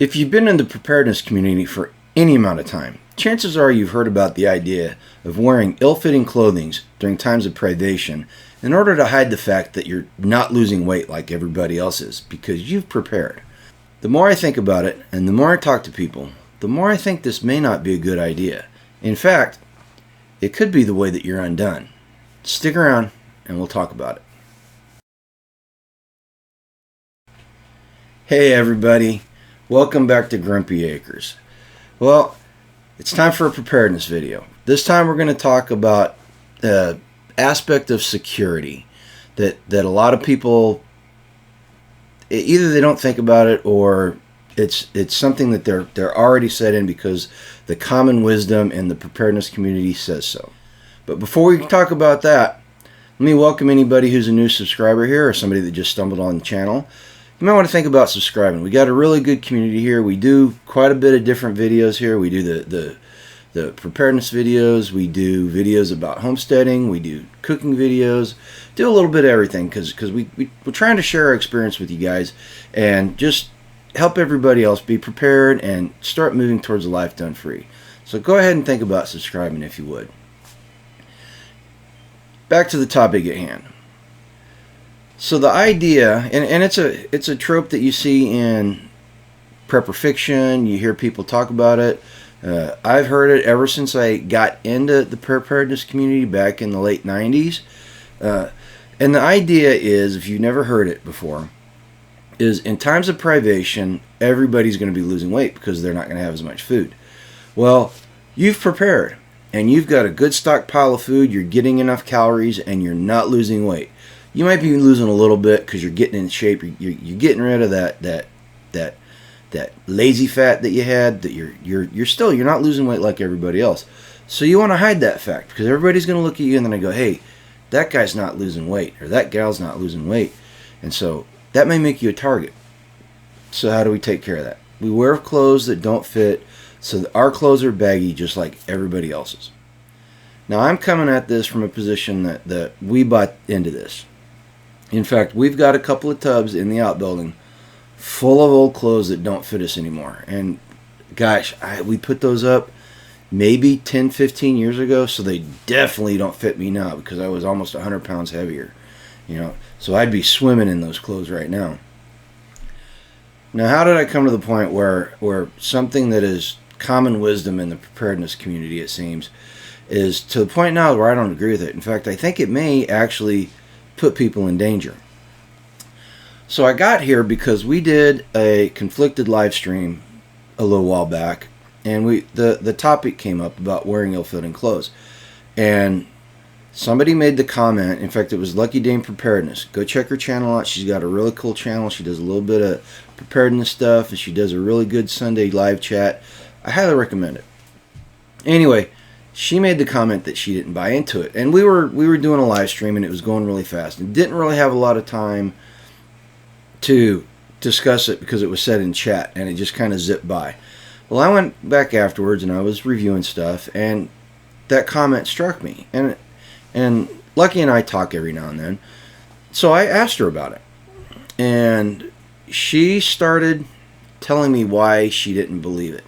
If you've been in the preparedness community for any amount of time, chances are you've heard about the idea of wearing ill-fitting clothing during times of privation in order to hide the fact that you're not losing weight like everybody else is because you've prepared. The more I think about it and the more I talk to people, the more I think this may not be a good idea. In fact, it could be the way that you're undone. Stick around and we'll talk about it. Hey everybody, welcome back to Grumpy Acres. Well, it's time for a preparedness video. This time we're going to talk about the aspect of security that a lot of people, either they don't think about it or it's something that they're already set in because the common wisdom in the preparedness community says so. But before we talk about that, let me welcome anybody who's a new subscriber here or somebody that just stumbled on the channel. You might want to think about subscribing. We got a really good community here. We do quite a bit of different videos here. We do the preparedness videos. We do videos about homesteading. We do cooking videos. Do a little bit of everything because we're trying to share our experience with you guys and just help everybody else be prepared and start moving towards a life done free. So go ahead and think about subscribing if you would. Back to the topic at hand. So the idea, and it's a trope that you see in prepper fiction. You hear people talk about it. I've heard it ever since I got into the preparedness community back in the late 90s. And the idea is, if you've never heard it before, is in times of privation, everybody's going to be losing weight because they're not going to have as much food. Well, you've prepared, and you've got a good stockpile of food. You're getting enough calories, and you're not losing weight. You might be losing a little bit because you're getting in shape. You're getting rid of that lazy fat that you had. That you're not losing weight like everybody else. So you want to hide that fact because everybody's going to look at you and then they go, "Hey, that guy's not losing weight or that gal's not losing weight," and so that may make you a target. So how do we take care of that? We wear clothes that don't fit, so that our clothes are baggy just like everybody else's. Now I'm coming at this from a position that we bought into this. In fact, we've got a couple of tubs in the outbuilding full of old clothes that don't fit us anymore. And gosh, we put those up maybe 10, 15 years ago, so they definitely don't fit me now because I was almost 100 pounds heavier. So I'd be swimming in those clothes right now. Now, how did I come to the point where something that is common wisdom in the preparedness community, it seems, is to the point now where I don't agree with it. In fact, I think it may actually put people in danger. So I got here because we did a conflicted live stream a little while back, and the topic came up about wearing ill-fitting clothes, and somebody made the comment. In fact, it was Lucky Dame Preparedness. Go check her channel out. She's got a really cool channel. She does a little bit of preparedness stuff, and she does a really good Sunday live chat. I highly recommend it. Anyway, she made the comment that she didn't buy into it, and we were doing a live stream, and it was going really fast, and didn't really have a lot of time to discuss it because it was said in chat, and it just kind of zipped by. Well, I went back afterwards, and I was reviewing stuff, and that comment struck me, and Lucky and I talk every now and then, so I asked her about it, and she started telling me why she didn't believe it,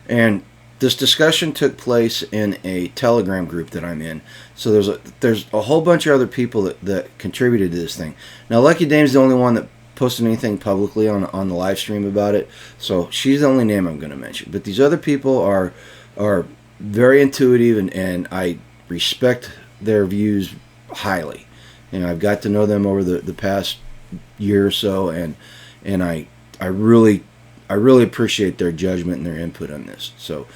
and this discussion took place in a Telegram group that I'm in. So there's a whole bunch of other people that contributed to this thing. Now, Lucky Dame's the only one that posted anything publicly on the live stream about it. So she's the only name I'm going to mention. But these other people are very intuitive, and I respect their views highly. I've got to know them over the past year or so, and I really appreciate their judgment and their input on this. So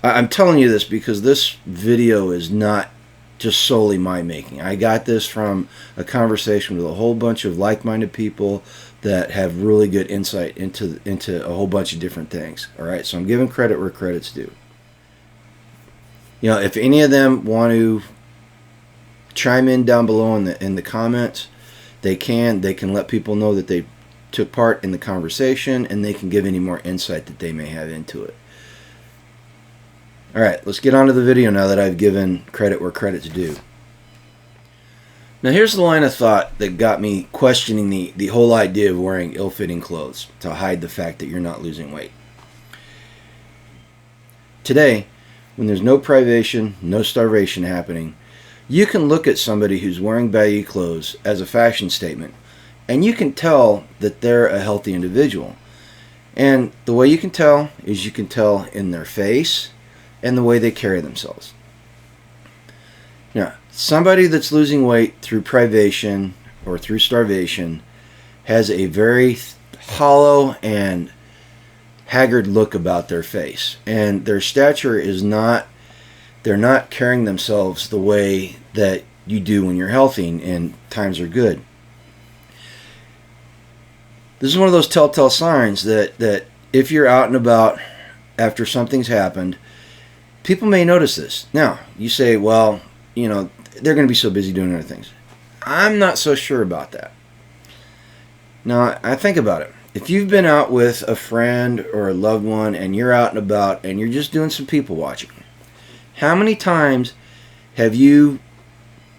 I'm telling you this because this video is not just solely my making. I got this from a conversation with a whole bunch of like-minded people that have really good insight into a whole bunch of different things. All right, so I'm giving credit where credit's due. If any of them want to chime in down below in the comments, they can let people know that they took part in the conversation, and they can give any more insight that they may have into it. Alright, let's get on to the video now that I've given credit where credit's due. Now here's the line of thought that got me questioning the whole idea of wearing ill-fitting clothes to hide the fact that you're not losing weight. Today, when there's no privation, no starvation happening, you can look at somebody who's wearing baggy clothes as a fashion statement, and you can tell that they're a healthy individual. And the way you can tell is you can tell in their face and the way they carry themselves. Now, somebody that's losing weight through privation or through starvation has a very hollow and haggard look about their face, and their stature is not, they're not carrying themselves the way that you do when you're healthy and times are good. This is one of those telltale signs that if you're out and about after something's happened, people may notice this. Now, you say, well, you know, they're going to be so busy doing other things. I'm not so sure about that. Now, I think about it. If you've been out with a friend or a loved one and you're out and about and you're just doing some people watching, how many times have you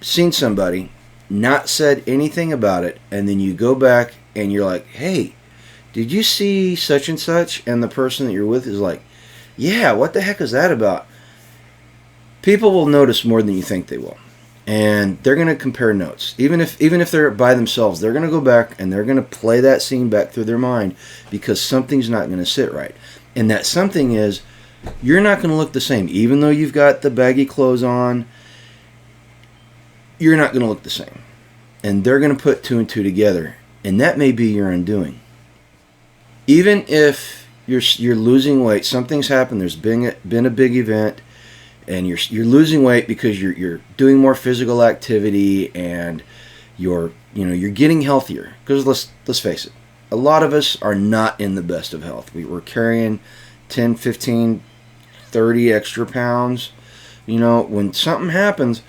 seen somebody, not said anything about it, and then you go back and you're like, hey, did you see such and such? And the person that you're with is like, yeah, what the heck is that about? People will notice more than you think they will. And they're going to compare notes. Even if they're by themselves, they're going to go back and they're going to play that scene back through their mind because something's not going to sit right. And that something is, you're not going to look the same. Even though you've got the baggy clothes on, you're not going to look the same. And they're going to put two and two together. And that may be your undoing. Even if you're losing weight, something's happened, there's been a big event, and you're losing weight because you're doing more physical activity and you're getting healthier. Because let's face it, a lot of us are not in the best of health. We're carrying 10, 15, 30 extra pounds. You know, when something happens,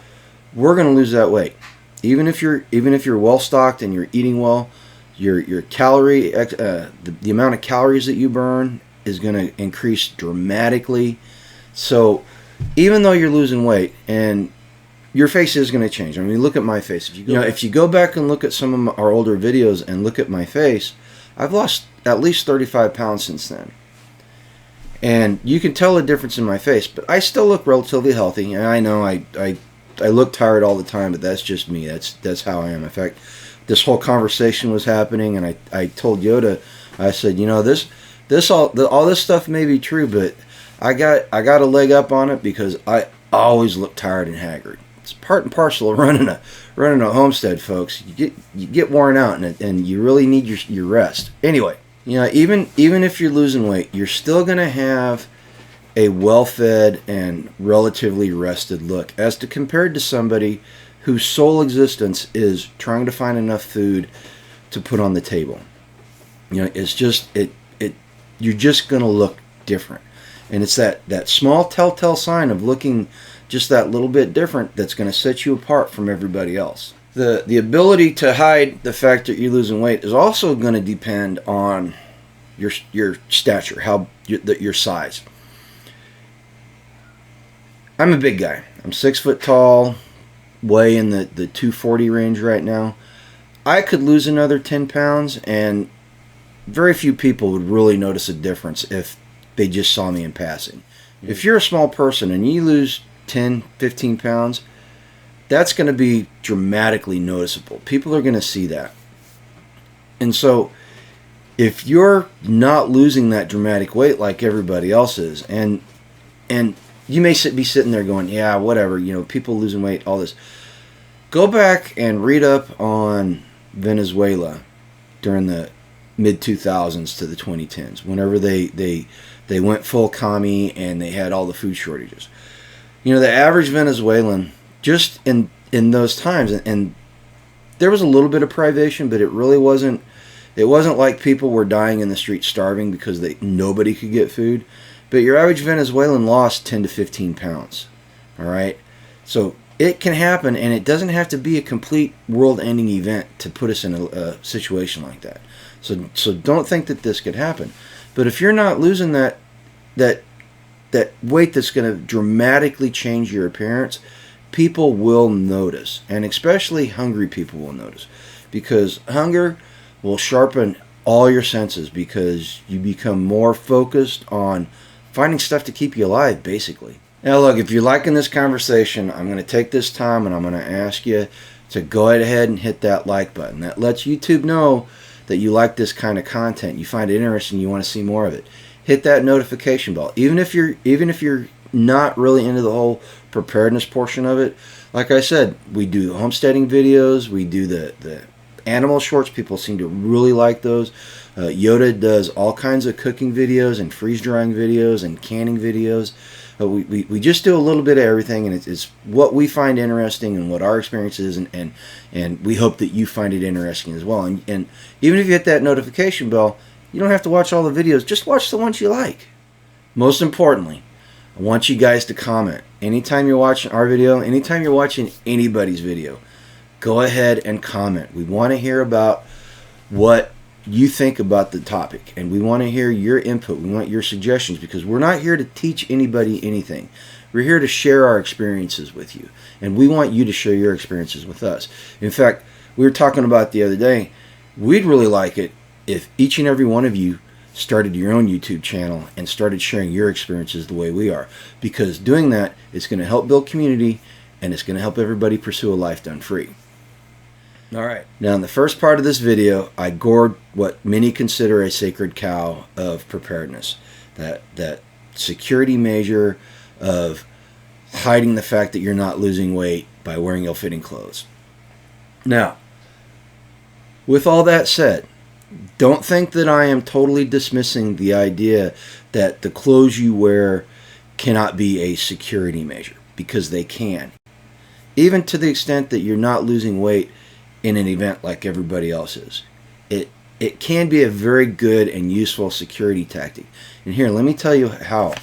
we're going to lose that weight. Even if you're well stocked and you're eating well, your calorie the amount of calories that you burn is going to increase dramatically. So even though you're losing weight, and your face is going to change. I mean, look at my face. If you go back and look at some of our older videos and look at my face, I've lost at least 35 pounds since then. And you can tell a difference in my face, but I still look relatively healthy. And I know I look tired all the time, but that's just me. That's how I am. In fact, this whole conversation was happening, and I told Yoda, I said, all this stuff may be true, but I got a leg up on it because I always look tired and haggard. It's part and parcel of running a homestead, folks. You get worn out, and you really need your rest. Anyway, even if you're losing weight, you're still going to have a well-fed and relatively rested look, as compared to somebody whose sole existence is trying to find enough food to put on the table. It's just you're just going to look different. And it's that small telltale sign of looking just that little bit different that's going to set you apart from everybody else. The ability to hide the fact that you're losing weight is also going to depend on your stature, your size. I'm a big guy. I'm 6 foot tall, weigh in the 240 range right now. I could lose another 10 pounds, and very few people would really notice a difference if they just saw me in passing. If you're a small person and you lose 10, 15 pounds, that's going to be dramatically noticeable. People are going to see that. And so if you're not losing that dramatic weight like everybody else is, and you may be sitting there going, yeah, whatever, people losing weight, all this. Go back and read up on Venezuela during the mid-2000s to the 2010s, whenever they went full commie and they had all the food shortages. The average Venezuelan, just in those times, and there was a little bit of privation, but it really wasn't. It wasn't like people were dying in the street starving because nobody could get food. But your average Venezuelan lost 10 to 15 pounds. All right? So it can happen, and it doesn't have to be a complete world-ending event to put us in a situation like that. So don't think that this could happen. But if you're not losing that weight that's going to dramatically change your appearance, people will notice, and especially hungry people will notice, because hunger will sharpen all your senses because you become more focused on finding stuff to keep you alive, basically. Now look, if you're liking this conversation, I'm going to take this time and I'm going to ask you to go ahead and hit that like button. That lets YouTube know that you like this kind of content, you find it interesting, you want to see more of it. Hit that notification bell. Even if you're not really into the whole preparedness portion of it, like I said, we do homesteading videos, we do the animal shorts. People seem to really like those. Yoda does all kinds of cooking videos and freeze drying videos and canning videos. We just do a little bit of everything, and it's what we find interesting and what our experience is, and we hope that you find it interesting as well. And even if you hit that notification bell, you don't have to watch all the videos. Just watch the ones you like. Most importantly, I want you guys to comment. Anytime you're watching our video, anytime you're watching anybody's video, go ahead and comment. We want to hear about what you think about the topic, and we want to hear your input. We want your suggestions, because we're not here to teach anybody anything. We're here to share our experiences with you, and we want you to share your experiences with us. In fact, we were talking about the other day, we'd really like it if each and every one of you started your own YouTube channel and started sharing your experiences the way we are, because doing that is going to help build community, and it's going to help everybody pursue a life done free. Alright, now in the first part of this video, I gored what many consider a sacred cow of preparedness. That security measure of hiding the fact that you're not losing weight by wearing ill-fitting clothes. Now, with all that said, don't think that I am totally dismissing the idea that the clothes you wear cannot be a security measure, because they can. Even to the extent that you're not losing weight in an event like everybody else is. It can be a very good and useful security tactic. And here, let me tell you how.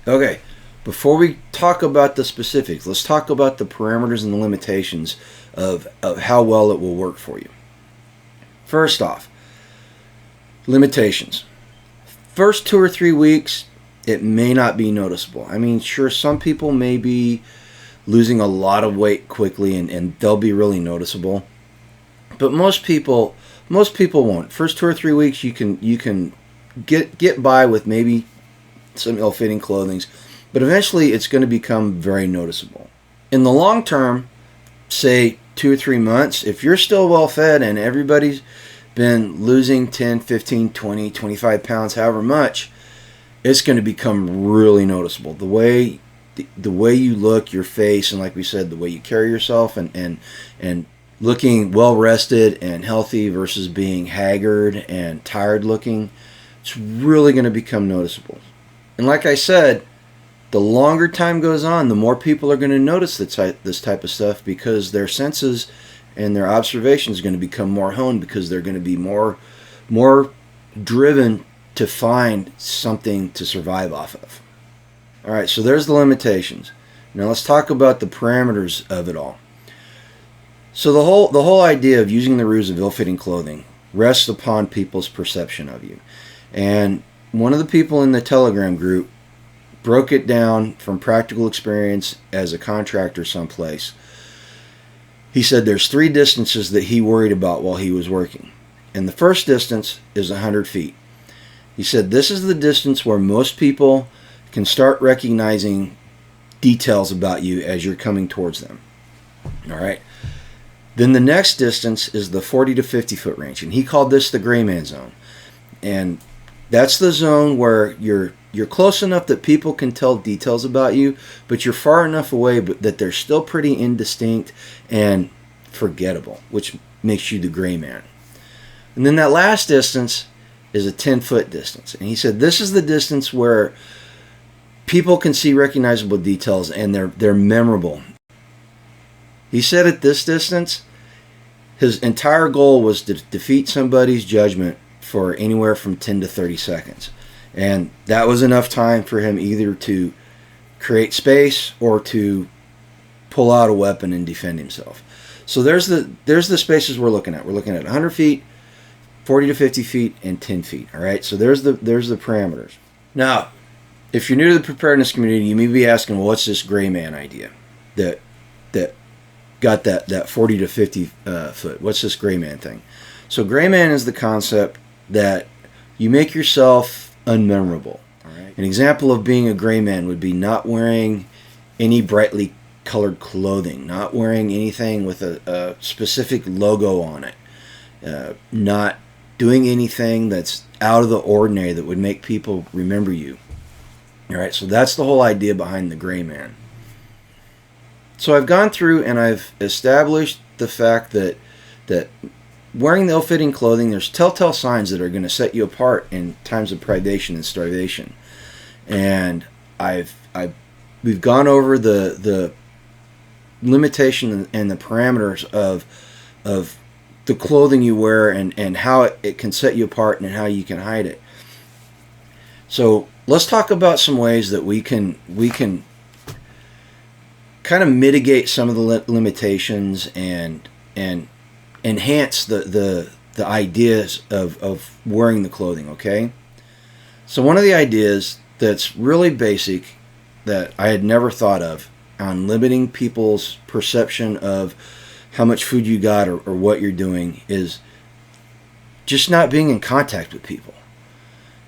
Okay, before we talk about the specifics, let's talk about the parameters and the limitations of how well it will work for you. First off, limitations. First 2 or 3 weeks, it may not be noticeable. I mean, sure, some people may be losing a lot of weight quickly, and they'll be really noticeable. But most people won't. First 2 or 3 weeks, you can get by with maybe some ill-fitting clothing, but eventually it's going to become very noticeable. In the long term, say 2 or 3 months, if you're still well fed and everybody's been losing 10, 15, 20, 25 pounds, however much, it's going to become really noticeable. The way you look, your face, and like we said, the way you carry yourself, and looking well rested and healthy versus being haggard and tired looking, it's really going to become noticeable. And like I said, the longer time goes on, the more people are going to notice this type of stuff, because their senses and their observation is going to become more honed, because they're going to be more driven to find something to survive off of. All right, so there's the limitations. Now let's talk about the parameters of it all. So the whole idea of using the ruse of ill-fitting clothing rests upon people's perception of you. And one of the people in the Telegram group broke it down from practical experience as a contractor someplace. He said there's 3 distances that he worried about while he was working. And the first distance is 100 feet. He said this is the distance where most people can start recognizing details about you as you're coming towards them. All right. Then the next distance is the 40 to 50 foot range, and he called this the gray man zone. And that's the zone where you're close enough that people can tell details about you, but you're far enough away that they're still pretty indistinct and forgettable, which makes you the gray man. And then that last distance is a 10-foot distance. And he said this is the distance where people can see recognizable details and they're memorable. He said at this distance, his entire goal was to defeat somebody's judgment for anywhere from 10 to 30 seconds. And that was enough time for him either to create space or to pull out a weapon and defend himself. So there's the spaces we're looking at. We're looking at 100 feet, 40 to 50 feet, and 10 feet. All right, so there's the parameters. Now, if you're new to the preparedness community, you may be asking, well, what's this gray man idea? That got that 40 to 50 foot. What's this gray man thing? So gray man is the concept that you make yourself unmemorable. All right. An example of being a gray man would be not wearing any brightly colored clothing, not wearing anything with a specific logo on it, not doing anything that's out of the ordinary that would make people remember you. All right, so that's the whole idea behind the gray man. So I've gone through and I've established the fact that wearing the ill-fitting clothing, there's telltale signs that are going to set you apart in times of privation and starvation. And we've gone over the limitation and the parameters of the clothing you wear and how it can set you apart and how you can hide it. So let's talk about some ways that we can kind of mitigate some of the limitations and enhance the ideas of wearing the clothing, okay? So one of the ideas that's really basic that I had never thought of on limiting people's perception of how much food you got or what you're doing is just not being in contact with people.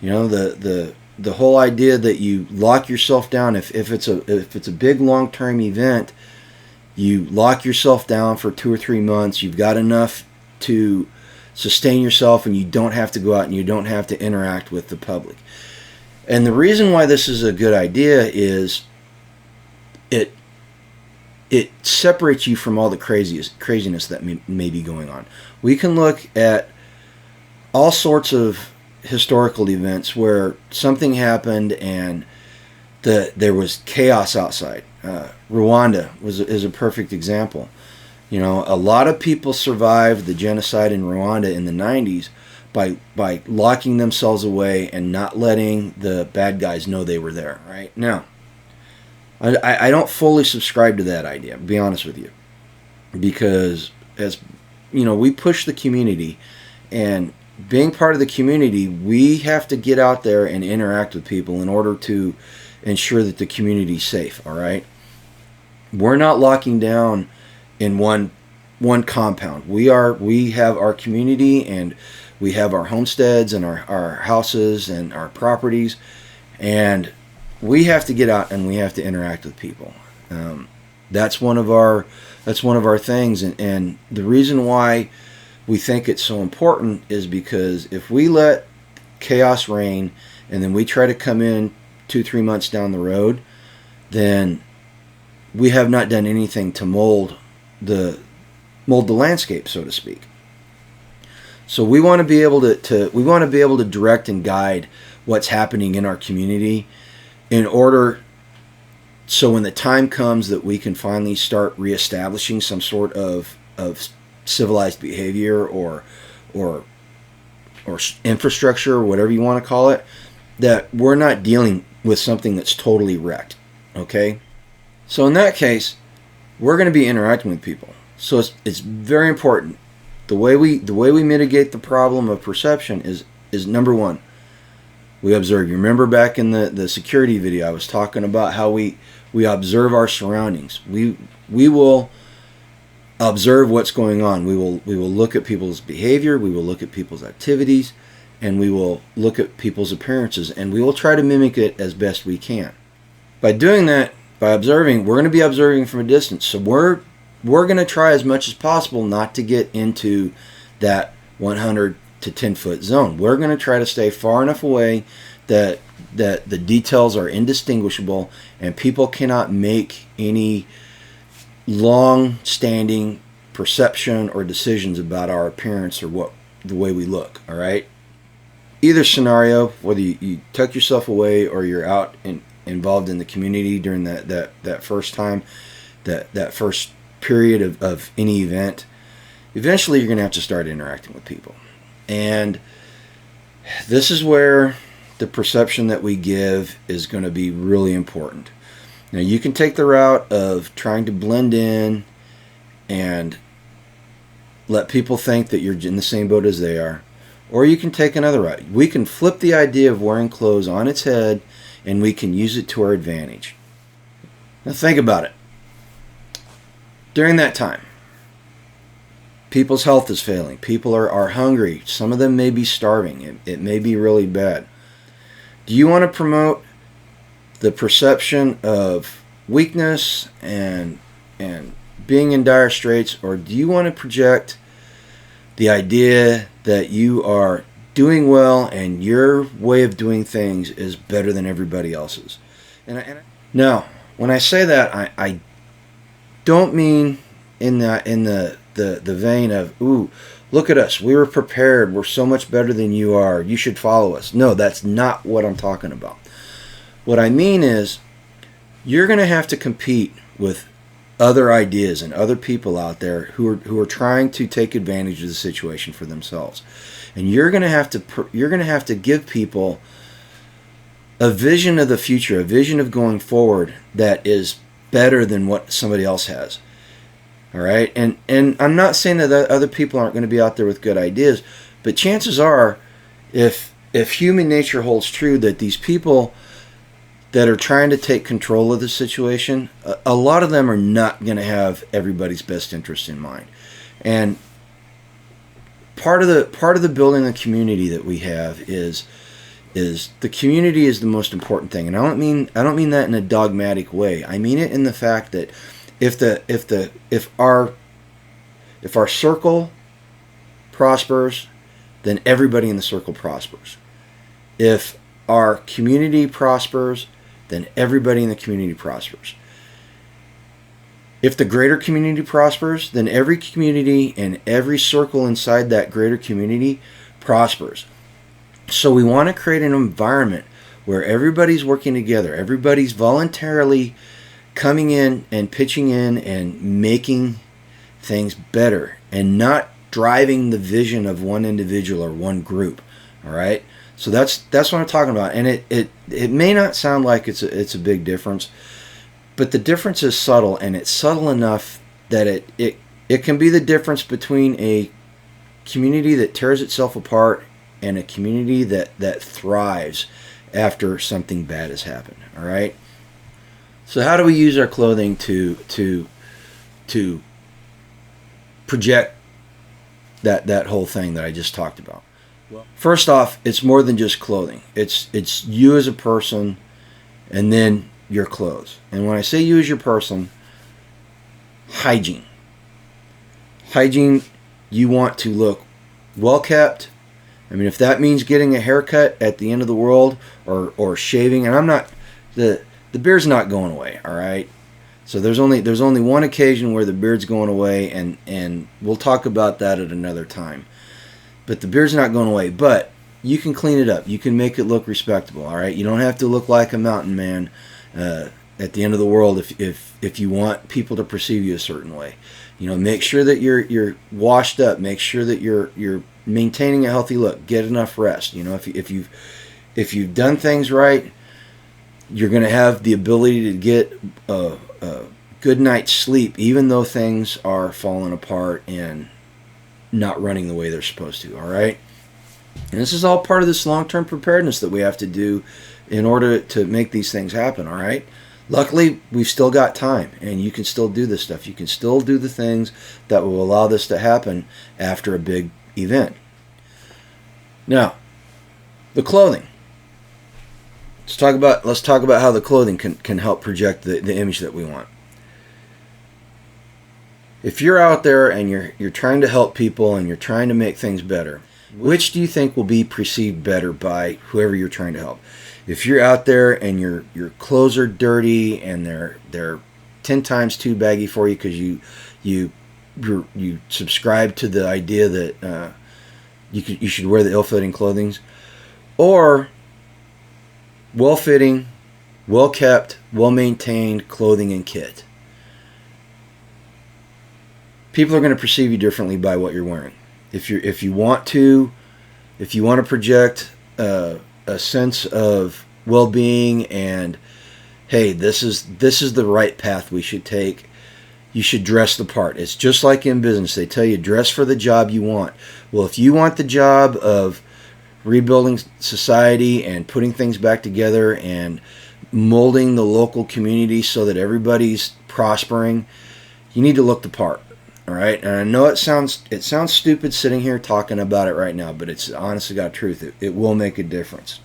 You know, the whole idea that you lock yourself down if it's a big long-term event, you lock yourself down for 2 or 3 months. You've got enough to sustain yourself, and you don't have to go out and you don't have to interact with the public. And the reason why this is a good idea is it separates you from all the craziness that may be going on. We can look at all sorts of historical events where something happened and there was chaos outside. Rwanda is a perfect example. You know, a lot of people survived the genocide in Rwanda in the 90s by locking themselves away and not letting the bad guys know they were there. Right now, I don't fully subscribe to that idea, to be honest with you, because as you know, we push the community, and being part of the community, we have to get out there and interact with people in order to ensure that the community's safe. All right, we're not locking down in one compound. We have our community, and we have our homesteads and our houses and our properties, and we have to get out and we have to interact with people. That's one of our things, and the reason why we think it's so important is because if we let chaos reign and then we try to come in 2-3 months down the road, then we have not done anything to mold the landscape, so to speak. So we want to be able to direct and guide what's happening in our community, in order so when the time comes that we can finally start reestablishing some sort of civilized behavior or infrastructure, or whatever you want to call it, that we're not dealing with something that's totally wrecked. Okay? So in that case, we're going to be interacting with people. So it's very important. The way we mitigate the problem of perception is number one, we observe. You remember back in the security video, I was talking about how we observe our surroundings. We will observe what's going on. We will look at people's behavior. We will look at people's activities, and we will look at people's appearances, and we will try to mimic it as best we can. By doing that, by observing, we're going to be observing from a distance. So we're going to try as much as possible not to get into that 100 to 10 foot zone. We're going to try to stay far enough away that the details are indistinguishable and people cannot make any long-standing perception or decisions about our appearance or the way we look. All right. Either scenario, whether you tuck yourself away or you're out involved in the community during that first time, that first period of any event, eventually you're going to have to start interacting with people. And this is where the perception that we give is going to be really important. Now, you can take the route of trying to blend in and let people think that you're in the same boat as they are, or you can take another route. We can flip the idea of wearing clothes on its head, and we can use it to our advantage. Now, think about it. During that time, people's health is failing. People are hungry. Some of them may be starving. It may be really bad. Do you want to promote the perception of weakness and being in dire straits, or do you want to project the idea that you are doing well and your way of doing things is better than everybody else's? Now, when I say that, I don't mean in the vein of, ooh, look at us, we were prepared, we're so much better than you are, you should follow us. No, that's not what I'm talking about. What I mean is, you're going to have to compete with other ideas and other people out there who are trying to take advantage of the situation for themselves, and you're going to have to give people a vision of the future, a vision of going forward that is better than what somebody else has. All right, and I'm not saying that other people aren't going to be out there with good ideas, but chances are, if human nature holds true, that these people that are trying to take control of the situation, a lot of them are not going to have everybody's best interest in mind. And part of the building the community that we have is the community is the most important thing. And I don't mean that in a dogmatic way. I mean it in the fact that if our circle prospers, then everybody in the circle prospers. If our community prospers, then everybody in the community prospers. If the greater community prospers, then every community and every circle inside that greater community prospers. So we want to create an environment where everybody's working together, everybody's voluntarily coming in and pitching in and making things better, and not driving the vision of one individual or one group. All right? So that's what I'm talking about. And it may not sound like it's a big difference, but the difference is subtle, and it's subtle enough that it can be the difference between a community that tears itself apart and a community that thrives after something bad has happened. All right? So how do we use our clothing to project that whole thing that I just talked about? Well, first off, it's more than just clothing. It's you as a person, and then your clothes. And when I say you as your person, hygiene. Hygiene, you want to look well kept. I mean, if that means getting a haircut at the end of the world, or shaving, and I'm not, the beard's not going away, all right? So there's only one occasion where the beard's going away, and we'll talk about that at another time. But the beard's not going away, but you can clean it up. You can make it look respectable, all right? You don't have to look like a mountain man at the end of the world if you want people to perceive you a certain way. You know, make sure that you're washed up. Make sure that you're maintaining a healthy look. Get enough rest. You know, if you've done things right, you're going to have the ability to get a good night's sleep, even though things are falling apart and not running the way they're supposed to. All right, and this is all part of this long-term preparedness that we have to do in order to make these things happen. All right, luckily we've still got time, and you can still do this stuff. You can still do the things that will allow this to happen after a big event. Now, the clothing. Let's talk about how the clothing can help project the image that we want. If you're out there and you're trying to help people and you're trying to make things better, which do you think will be perceived better by whoever you're trying to help? If you're out there and your clothes are dirty and they're 10 times too baggy for you because you subscribe to the idea that you should wear the ill-fitting clothing, or well-fitting, well-kept, well-maintained clothing and kit. People are going to perceive you differently by what you're wearing. If you want to project a sense of well-being and, hey, this is the right path we should take, you should dress the part. It's just like in business. They tell you dress for the job you want. Well, if you want the job of rebuilding society and putting things back together and molding the local community so that everybody's prospering, you need to look the part. All right, and I know it sounds stupid sitting here talking about it right now, but it's honest to God truth. It will make a difference.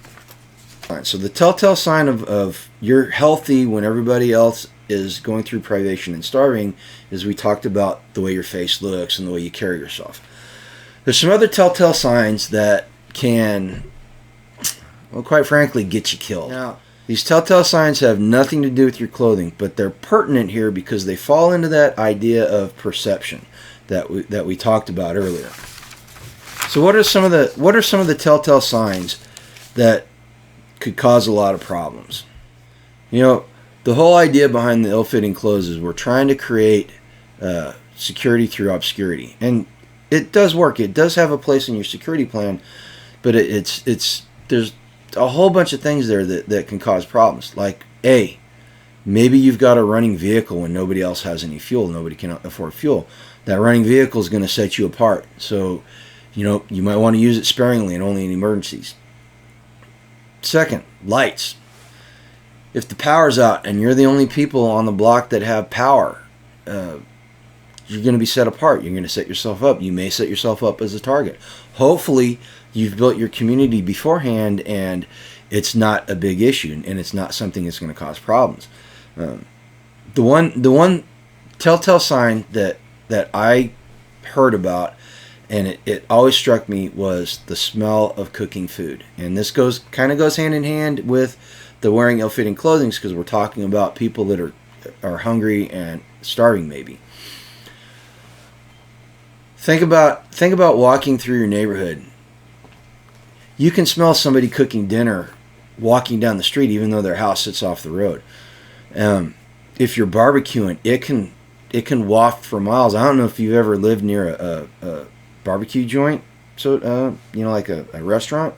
All right, so the telltale sign of you're healthy when everybody else is going through privation and starving is we talked about the way your face looks and the way you carry yourself. There's some other telltale signs that can, well, quite frankly, get you killed. Now, these telltale signs have nothing to do with your clothing, but they're pertinent here because they fall into that idea of perception that we talked about earlier. So what are some of the telltale signs that could cause a lot of problems? You know, the whole idea behind the ill-fitting clothes is we're trying to create security through obscurity, and it does work. It does have a place in your security plan, but there's a whole bunch of things there that can cause problems. Like, maybe you've got a running vehicle when nobody else has any fuel. Nobody can afford fuel. That running vehicle is going to set you apart. So, you might want to use it sparingly and only in emergencies. Second, lights. If the power's out and you're the only people on the block that have power, you're going to be set apart. You're going to set yourself up. You may set yourself up as a target. Hopefully, you've built your community beforehand and it's not a big issue and it's not something that's going to cause problems. The one telltale sign that I heard about, and it always struck me, was the smell of cooking food. And this kind of goes hand in hand with the wearing ill-fitting clothing, because we're talking about people that are hungry and starving maybe. Think about walking through your neighborhood. You can smell somebody cooking dinner walking down the street, even though their house sits off the road. If you're barbecuing, it can waft for miles. I don't know if you've ever lived near a barbecue joint, so like a restaurant.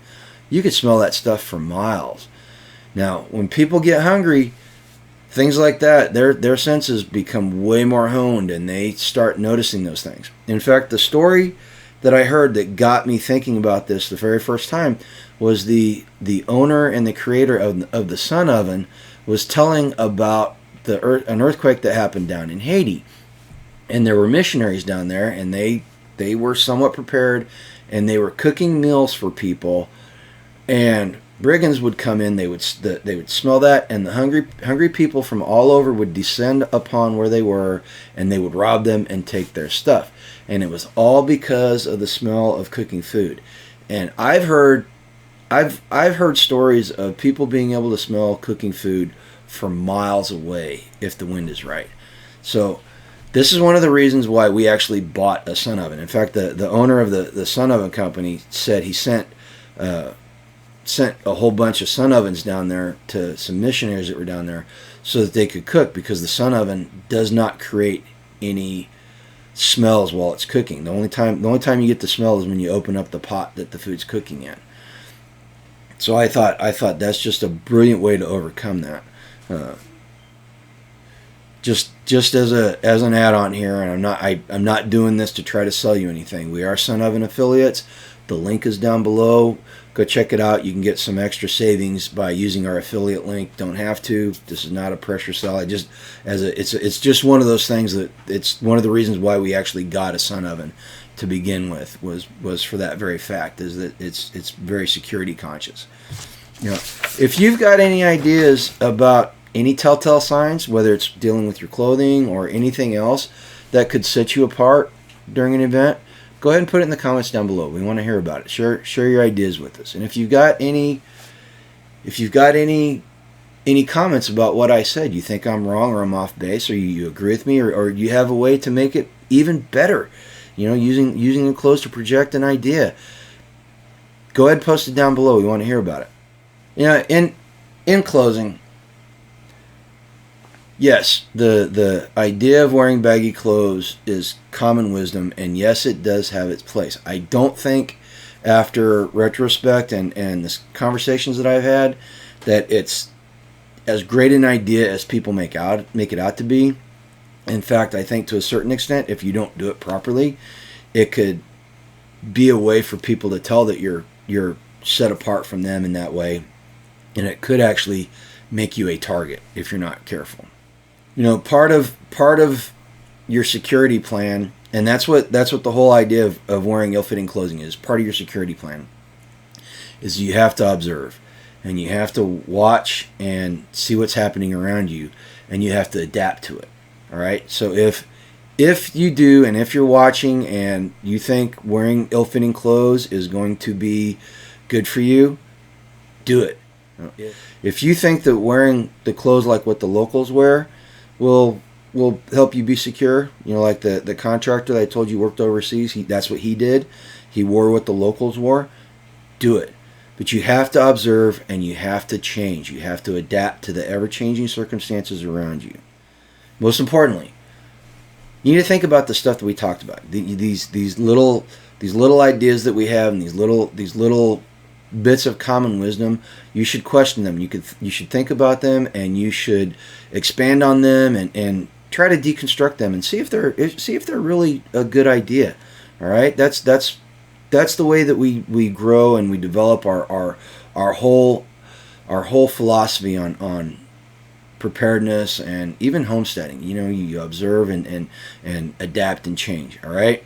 You could smell that stuff for miles. Now, when people get hungry, things like that, their senses become way more honed, and they start noticing those things. In fact, the story that I heard that got me thinking about this the very first time was the owner and the creator of the Sun Oven was telling about an earthquake that happened down in Haiti. And there were missionaries down there, and they were somewhat prepared, and they were cooking meals for people, and brigands would come in. They would smell that, and the hungry people from all over would descend upon where they were, and they would rob them and take their stuff. And it was all because of the smell of cooking food. And I've heard stories of people being able to smell cooking food from miles away if the wind is right. So this is one of the reasons why we actually bought a Sun Oven. In fact, the owner of the Sun Oven company said he sent a whole bunch of Sun Ovens down there to some missionaries that were down there so that they could cook, because the Sun Oven does not create any smells while it's cooking. The only time you get the smell is when you open up the pot that the food's cooking in. So I thought that's just a brilliant way to overcome that. Just as an add-on here, and I'm not doing this to try to sell you anything. We are Sun Oven affiliates. The link is down below. Go check it out. You can get some extra savings by using our affiliate link. Don't have to. This is not a pressure sell. It's just one of those things that it's one of the reasons why we actually got a Sun Oven to begin with was for that very fact, is that it's very security conscious. If you've got any ideas about any telltale signs, whether it's dealing with your clothing or anything else that could set you apart during an event, go ahead and put it in the comments down below. We want to hear about it. Share your ideas with us. And if you've got any comments about what I said, you think I'm wrong or I'm off base, or you agree with me, or you have a way to make it even better, using the clothes to project an idea, go ahead and post it down below. We want to hear about it. In closing, yes, the idea of wearing baggy clothes is common wisdom, and yes, it does have its place. I don't think, after retrospect and the conversations that I've had, that it's as great an idea as people make it out to be. In fact, I think to a certain extent, if you don't do it properly, it could be a way for people to tell that you're set apart from them in that way, and it could actually make you a target if you're not careful. Part of your security plan, and that's what the whole idea of wearing ill-fitting clothing is. Part of your security plan is you have to observe, and you have to watch and see what's happening around you, and you have to adapt to it. All right. So if you do, and if you're watching and you think wearing ill-fitting clothes is going to be good for you, do it. If you think that wearing the clothes like what the locals wear will help you be secure, you know, like the contractor that I told you worked overseas, that's what he did. He wore what the locals wore. Do it. But you have to observe, and you have to change. You have to adapt to the ever-changing circumstances around you. Most importantly, you need to think about the stuff that we talked about. These little ideas that we have, and these little bits of common wisdom. You should question them. You should think about them, and you should expand on them, and try to deconstruct them, and see if they're really a good idea. All right, that's the way that we grow and we develop our whole philosophy on preparedness and even homesteading. You know, you observe and adapt and change. All right.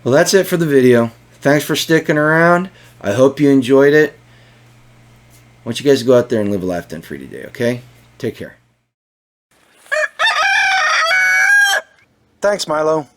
Well, that's it for the video. Thanks for sticking around. I hope you enjoyed it. I want you guys to go out there and live a life done free today, okay? Take care. Thanks, Milo.